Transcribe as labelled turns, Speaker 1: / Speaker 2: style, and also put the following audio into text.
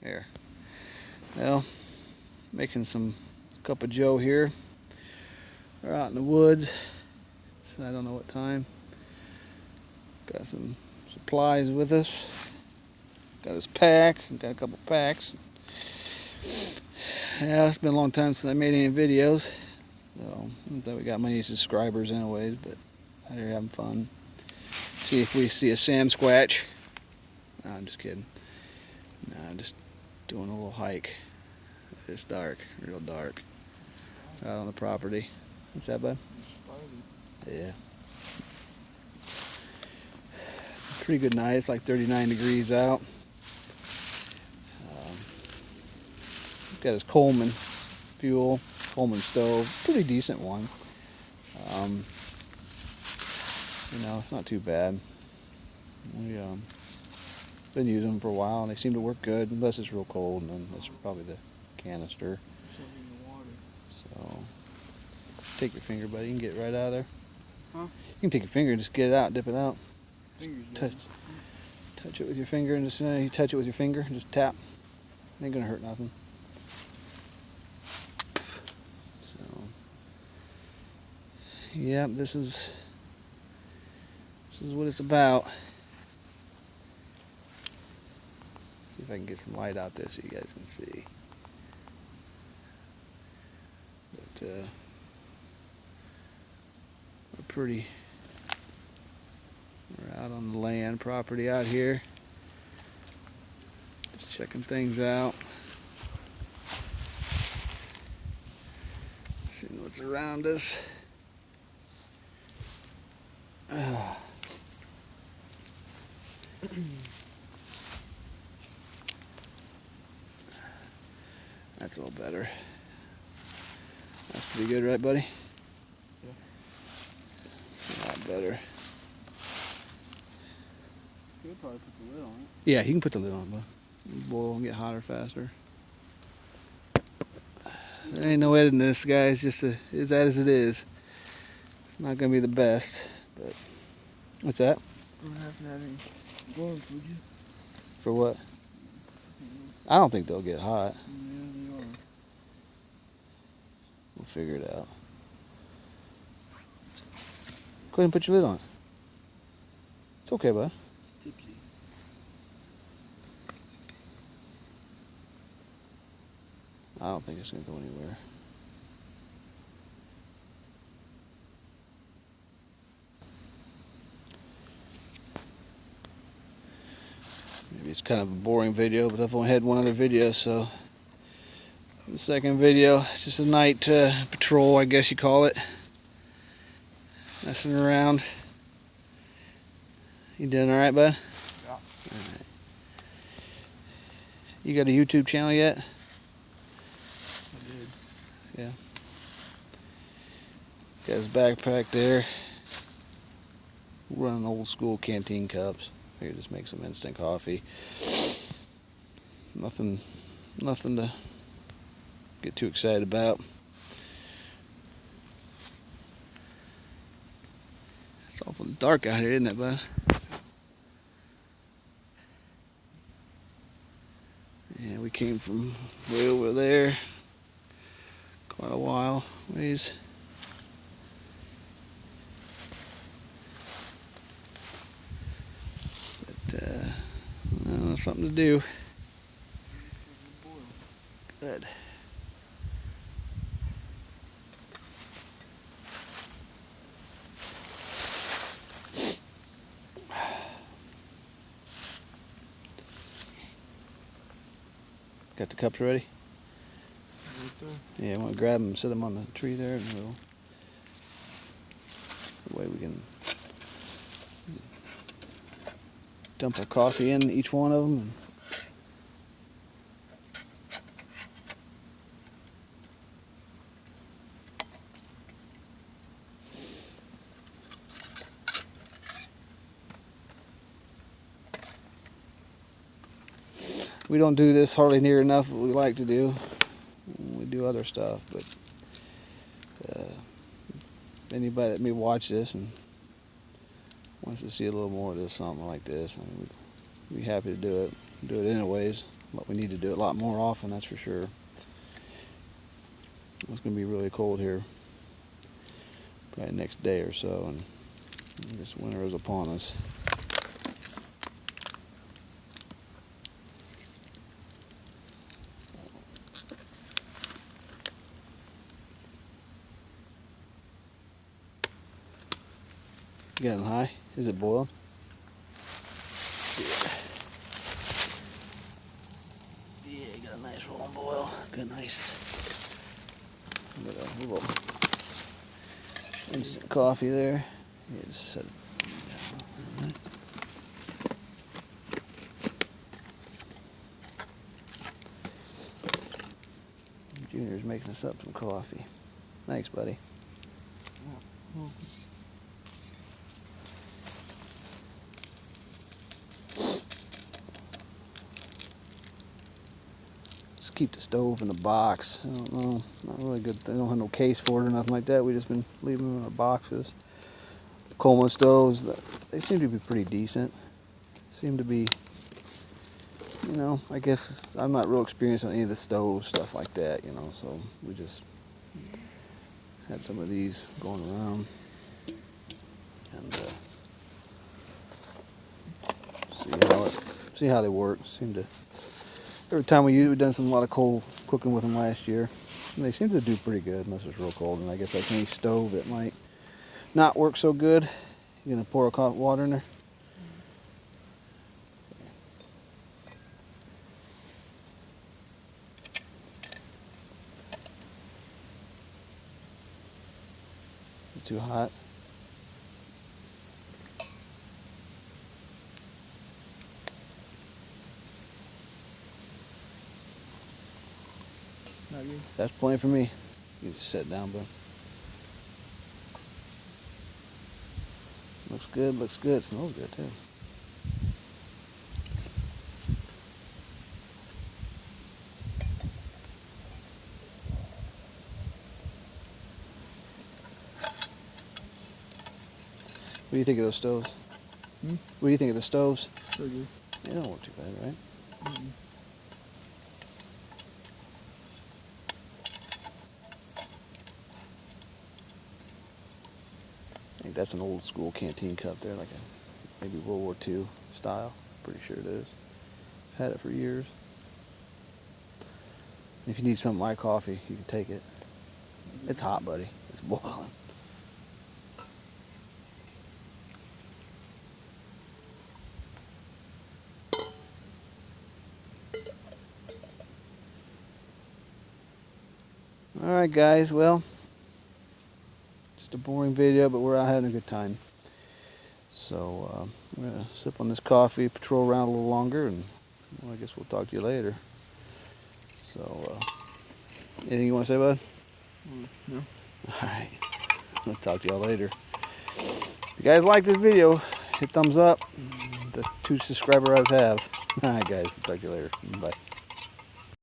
Speaker 1: Here. Well, making some cup of joe here. We're out in the woods. I don't know what time. Got some supplies with us. Got his pack. Got a couple packs. Yeah, it's been a long time since I made any videos. So, not that we got many subscribers anyways, but out here having fun. See if we see a Sam Squatch. No, I'm just kidding. No, I'm just doing a little hike. It's dark, real dark. Out on the property. What's that, bud? Yeah. Pretty good night. It's like 39 degrees out. Got his Coleman fuel, Coleman stove. Pretty decent one. It's not too bad. We been using them for a while, and they seem to work good, unless it's real cold, and then that's probably the canister. So, take your finger, buddy. You can get right out of there.
Speaker 2: Huh?
Speaker 1: You can take your finger and just get it out, dip it out.
Speaker 2: Fingers
Speaker 1: Touch it with your finger, and just you touch it with your finger, and just tap. Ain't gonna hurt nothing. So, yeah, this is what it's about. See if I can get some light out there so you guys can see. But we're out on the land property out here. Just checking things out. Seeing what's around us. That's a little better. That's pretty good, right, buddy?
Speaker 2: Yeah.
Speaker 1: It's a lot better.
Speaker 2: You could probably put the lid on it.
Speaker 1: Yeah, you can put the lid on, bud. Boil and get hotter faster. There ain't no editing this, guys. Just is that as it is. Not gonna be the best, but what's that?
Speaker 2: You don't have to have any gloves, would you?
Speaker 1: For what? I don't think they'll get hot.
Speaker 2: Yeah, they are.
Speaker 1: We'll figure it out. Go ahead and put your lid on. It's okay, bud.
Speaker 2: It's tipsy.
Speaker 1: I don't think it's gonna go anywhere. Maybe it's kind of a boring video, but I've only had one other video, so the second video, it's just a night patrol, I guess you call it. Messing around. You doing all right, bud?
Speaker 2: Yeah.
Speaker 1: All right. You got a YouTube channel yet?
Speaker 2: I did.
Speaker 1: Yeah. Got his backpack there. Running old school canteen cups. Here, just make some instant coffee. Nothing to get too excited about. It's awful dark out here, isn't it, bud? Yeah, we came from way over there. Quite a while ways. But something to do. Good. Got the cups ready?
Speaker 2: Right there.
Speaker 1: Yeah, I want to grab them, set them on the tree there, and we'll. The way we can dump our coffee in each one of them. We don't do this hardly near enough what we like to do. We do other stuff, but anybody that may watch this and wants to see a little more of this, something like this, I mean, we'd be happy to do it anyways. but we need to do it a lot more often, that's for sure. It's going to be really cold here, probably next day or so, and this winter is upon us. Getting high? Is it boiled? Yeah, got a nice rolling boil. Good, nice. Got a little instant coffee there. Yeah, just set it down. Right. Junior's making us up some coffee. Thanks, buddy. Just keep the stove in the box. I don't know, not really good. They don't have no case for it or nothing like that. We just been leaving them in our boxes. Coleman stoves, they seem to be pretty decent. Seem to be, you know, I guess I'm not real experienced on any of the stove stuff like that, you know, so we just had some of these going around. And see how they work. Seem to, every time we've done a lot of cold cooking with them last year, and they seem to do pretty good unless it's real cold. And I guess that's any stove that might not work so good. You're gonna pour a hot water in there. Is it too hot?
Speaker 2: Not good.
Speaker 1: That's plenty for me. You just sit down, bud. Looks good, looks good. Smells good too. What do you think of those stoves?
Speaker 2: Hmm?
Speaker 1: What do you think of the stoves?
Speaker 2: So good.
Speaker 1: They don't work too bad, right?
Speaker 2: Mm-mm.
Speaker 1: I think that's an old school canteen cup there, like a maybe World War II style. Pretty sure it is. Had it for years. If you need some of my coffee, you can take it. It's hot, buddy. It's boiling. All right, guys. Well, just a boring video, but we're out having a good time. So I'm gonna sip on this coffee, patrol around a little longer, and well, I guess we'll talk to you later. So, anything you want to say, bud?
Speaker 2: No.
Speaker 1: All right. I'll talk to y'all later. If you guys like this video, hit thumbs up. The 2 subscribers I have. All right, guys. Talk to you later. Bye.